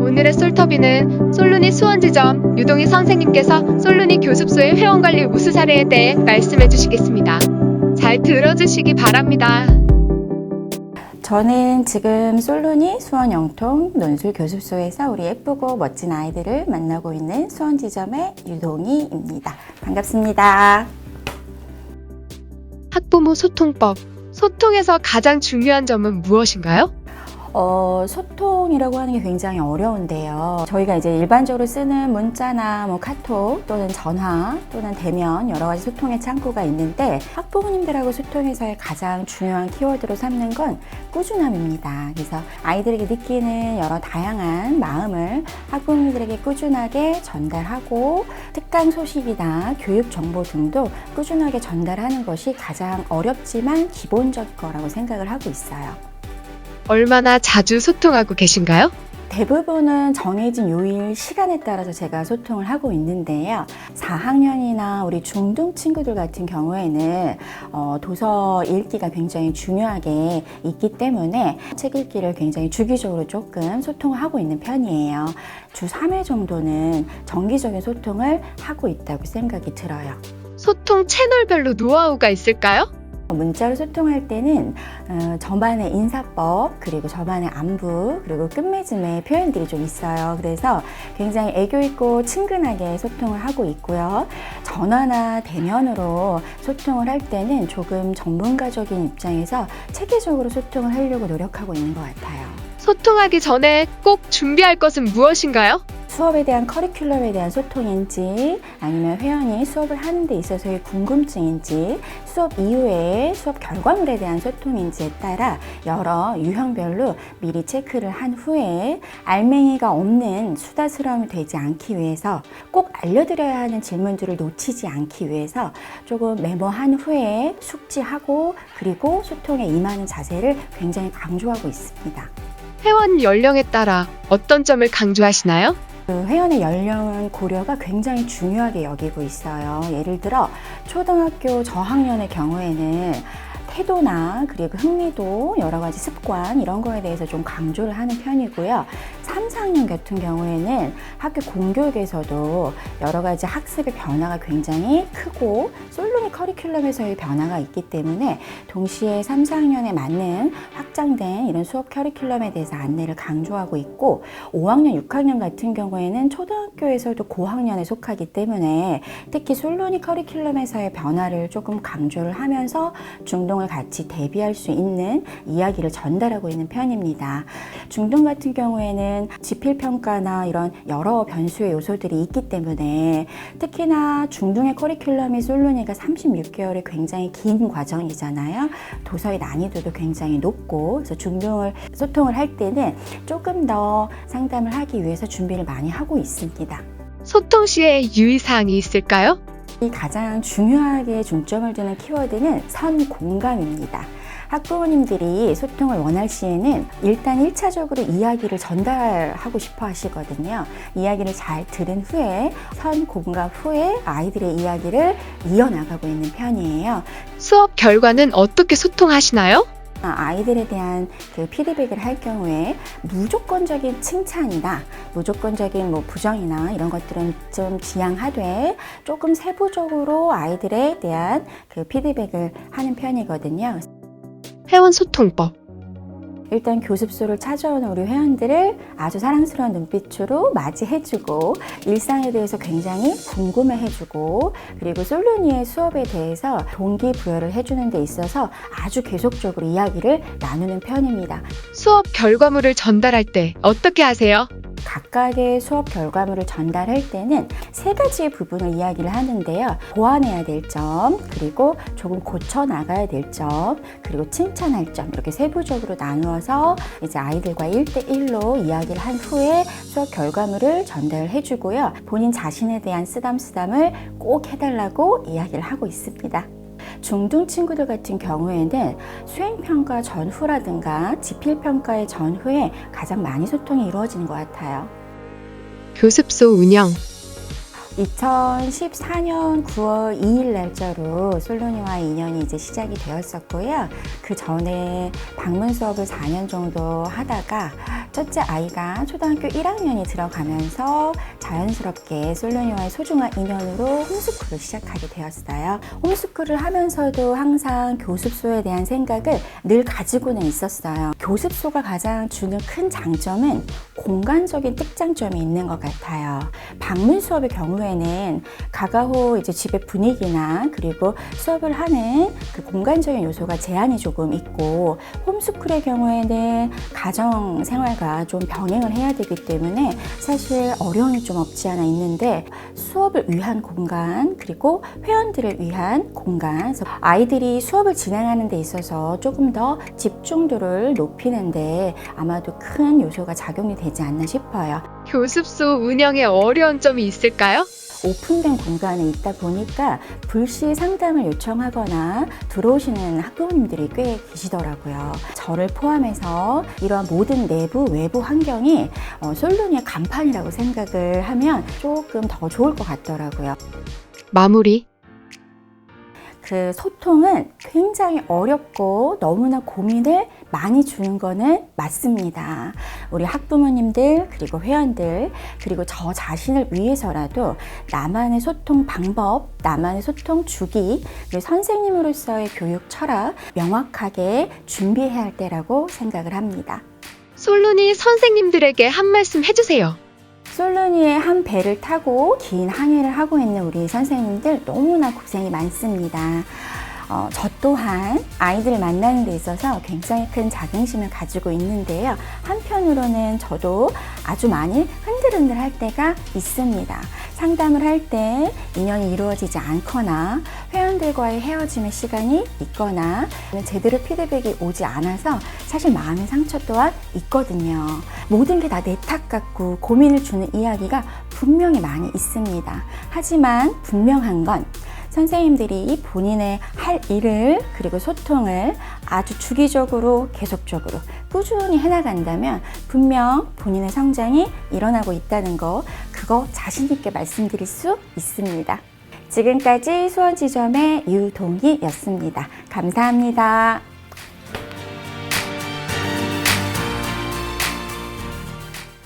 오늘의 솔터비는 솔루니 수원지점 유동희 선생님께서 솔루니 교습소의 회원관리 우수 사례에 대해 말씀해 주시겠습니다. 잘 들어주시기 바랍니다. 저는 지금 솔루니 수원 영통 논술 교습소에서 우리 예쁘고 멋진 아이들을 만나고 있는 수원지점의 유동희입니다. 반갑습니다. 학부모 소통법. 소통에서 가장 중요한 점은 무엇인가요? 소통이라고 하는 게 굉장히 어려운데요. 저희가 이제 일반적으로 쓰는 문자나 카톡 또는 전화 또는 대면 여러 가지 소통의 창구가 있는데 학부모님들하고 소통에서의 가장 중요한 키워드로 삼는 건 꾸준함입니다. 그래서 아이들에게 느끼는 여러 다양한 마음을 학부모님들에게 꾸준하게 전달하고 특강 소식이나 교육 정보 등도 꾸준하게 전달하는 것이 가장 어렵지만 기본적인 거라고 생각을 하고 있어요. 얼마나 자주 소통하고 계신가요? 대부분은 정해진 요일 시간에 따라서 제가 소통을 하고 있는데요. 4학년이나 우리 중등 친구들 같은 경우에는 도서 읽기가 굉장히 중요하게 있기 때문에 책 읽기를 굉장히 주기적으로 조금 소통을 하고 있는 편이에요. 주 3회 정도는 정기적인 소통을 하고 있다고 생각이 들어요. 소통 채널별로 노하우가 있을까요? 문자로 소통할 때는 저만의 인사법, 그리고 저만의 안부, 그리고 끝맺음의 표현들이 좀 있어요. 그래서 굉장히 애교 있고 친근하게 소통을 하고 있고요. 전화나 대면으로 소통을 할 때는 조금 전문가적인 입장에서 체계적으로 소통을 하려고 노력하고 있는 것 같아요. 소통하기 전에 꼭 준비할 것은 무엇인가요? 수업에 대한 커리큘럼에 대한 소통인지 아니면 회원이 수업을 하는 데 있어서의 궁금증인지 수업 이후에 수업 결과물에 대한 소통인지에 따라 여러 유형별로 미리 체크를 한 후에 알맹이가 없는 수다스러움이 되지 않기 위해서 꼭 알려드려야 하는 질문들을 놓치지 않기 위해서 조금 메모한 후에 숙지하고 그리고 소통에 임하는 자세를 굉장히 강조하고 있습니다. 회원 연령에 따라 어떤 점을 강조하시나요? 회원의 연령은 고려가 굉장히 중요하게 여기고 있어요. 예를 들어 초등학교 저학년의 경우에는 태도나 그리고 흥미도 여러 가지 습관 이런 거에 대해서 좀 강조를 하는 편이고요. 3, 4학년 같은 경우에는 학교 공교육에서도 여러 가지 학습의 변화가 굉장히 크고 솔루니 커리큘럼에서의 변화가 있기 때문에 동시에 3, 4학년에 맞는 확장된 이런 수업 커리큘럼에 대해서 안내를 강조하고 있고 5학년, 6학년 같은 경우에는 초등학교에서도 고학년에 속하기 때문에 특히 솔루니 커리큘럼에서의 변화를 조금 강조를 하면서 중동을 같이 대비할 수 있는 이야기를 전달하고 있는 편입니다. 중등 같은 경우에는 지필평가나 이런 여러 변수의 요소들이 있기 때문에 특히나 중등의 커리큘럼이 솔루니가 36개월의 굉장히 긴 과정이잖아요. 도서의 난이도도 굉장히 높고 그래서 중등을 소통을 할 때는 조금 더 상담을 하기 위해서 준비를 많이 하고 있습니다. 소통 시에 유의사항이 있을까요? 가장 중요하게 중점을 두는 키워드는 선공감입니다. 학부모님들이 소통을 원할 시에는 일단 1차적으로 이야기를 전달하고 싶어 하시거든요. 이야기를 잘 들은 후에 선공감 후에 아이들의 이야기를 이어나가고 있는 편이에요. 수업 결과는 어떻게 소통하시나요? 아이들에 대한 그 피드백을 할 경우에 무조건적인 칭찬이나 무조건적인 부정이나 이런 것들은 좀 지양하되 조금 세부적으로 아이들에 대한 그 피드백을 하는 편이거든요. 회원 소통법. 일단 교습소를 찾아오는 우리 회원들을 아주 사랑스러운 눈빛으로 맞이해주고 일상에 대해서 굉장히 궁금해해주고 그리고 솔루니의 수업에 대해서 동기부여를 해주는 데 있어서 아주 계속적으로 이야기를 나누는 편입니다. 수업 결과물을 전달할 때 어떻게 하세요? 각각의 수업 결과물을 전달할 때는 3가지의 부분을 이야기를 하는데요. 보완해야 될 점, 그리고 조금 고쳐나가야 될 점, 그리고 칭찬할 점 이렇게 세부적으로 나누어서 이제 아이들과 1대1로 이야기를 한 후에 수업 결과물을 전달해 주고요. 본인 자신에 대한 쓰담쓰담을 꼭 해달라고 이야기를 하고 있습니다. 중등 친구들 같은 경우에는 수행평가 전후라든가 지필평가의 전후에 가장 많이 소통이 이루어지는 것 같아요. 교습소 운영. 2014년 9월 2일 날짜로 솔루니와 인연이 이제 시작이 되었었고요. 그 전에 방문 수업을 4년 정도 하다가 첫째 아이가 초등학교 1학년이 들어가면서 자연스럽게 솔로니와의 소중한 인연으로 홈스쿨을 시작하게 되었어요. 홈스쿨을 하면서도 항상 교습소에 대한 생각을 늘 가지고는 있었어요. 교습소가 가장 주는 큰 장점은 공간적인 특장점이 있는 것 같아요. 방문 수업의 경우에는 가가호 이제 집의 분위기나 그리고 수업을 하는 그 공간적인 요소가 제한이 조금 있고, 홈스쿨의 경우에는 가정 생활과 좀 병행을 해야 되기 때문에 사실 어려움이 좀 없지 않아 있는데, 수업을 위한 공간 그리고 회원들을 위한 공간, 그래서 아이들이 수업을 진행하는 데 있어서 조금 더 집중도를 높이는데 아마도 큰 요소가 작용이 되지 않나 싶어요. 교습소 운영에 어려운 점이 있을까요? 오픈된 공간에 있다 보니까 불시 상담을 요청하거나 들어오시는 학부모님들이 꽤 계시더라고요. 저를 포함해서 이러한 모든 내부 외부 환경이 솔로니의 간판이라고 생각을 하면 조금 더 좋을 것 같더라고요. 마무리. 그 소통은 굉장히 어렵고 너무나 고민을 많이 주는 거는 맞습니다. 우리 학부모님들 그리고 회원들 그리고 저 자신을 위해서라도 나만의 소통 방법, 나만의 소통 주기, 그리고 선생님으로서의 교육 철학 명확하게 준비해야 할 때라고 생각을 합니다. 솔로니 선생님들에게 한 말씀 해주세요. 솔로니의 한 배를 타고 긴 항해를 하고 있는 우리 선생님들 너무나 고생이 많습니다. 저 또한 아이들을 만나는 데 있어서 굉장히 큰 자긍심을 가지고 있는데요. 한편으로는 저도 아주 많이 흔들흔들 할 때가 있습니다. 상담을 할 때 인연이 이루어지지 않거나 회원들과의 헤어짐의 시간이 있거나 제대로 피드백이 오지 않아서 사실 마음의 상처 또한 있거든요. 모든 게 다 내 탓 같고 고민을 주는 이야기가 분명히 많이 있습니다. 하지만 분명한 건 선생님들이 본인의 할 일을 그리고 소통을 아주 주기적으로 계속적으로 꾸준히 해나간다면 분명 본인의 성장이 일어나고 있다는 거, 그거 자신 있게 말씀드릴 수 있습니다. 지금까지 수원지점의 유동희였습니다. 감사합니다.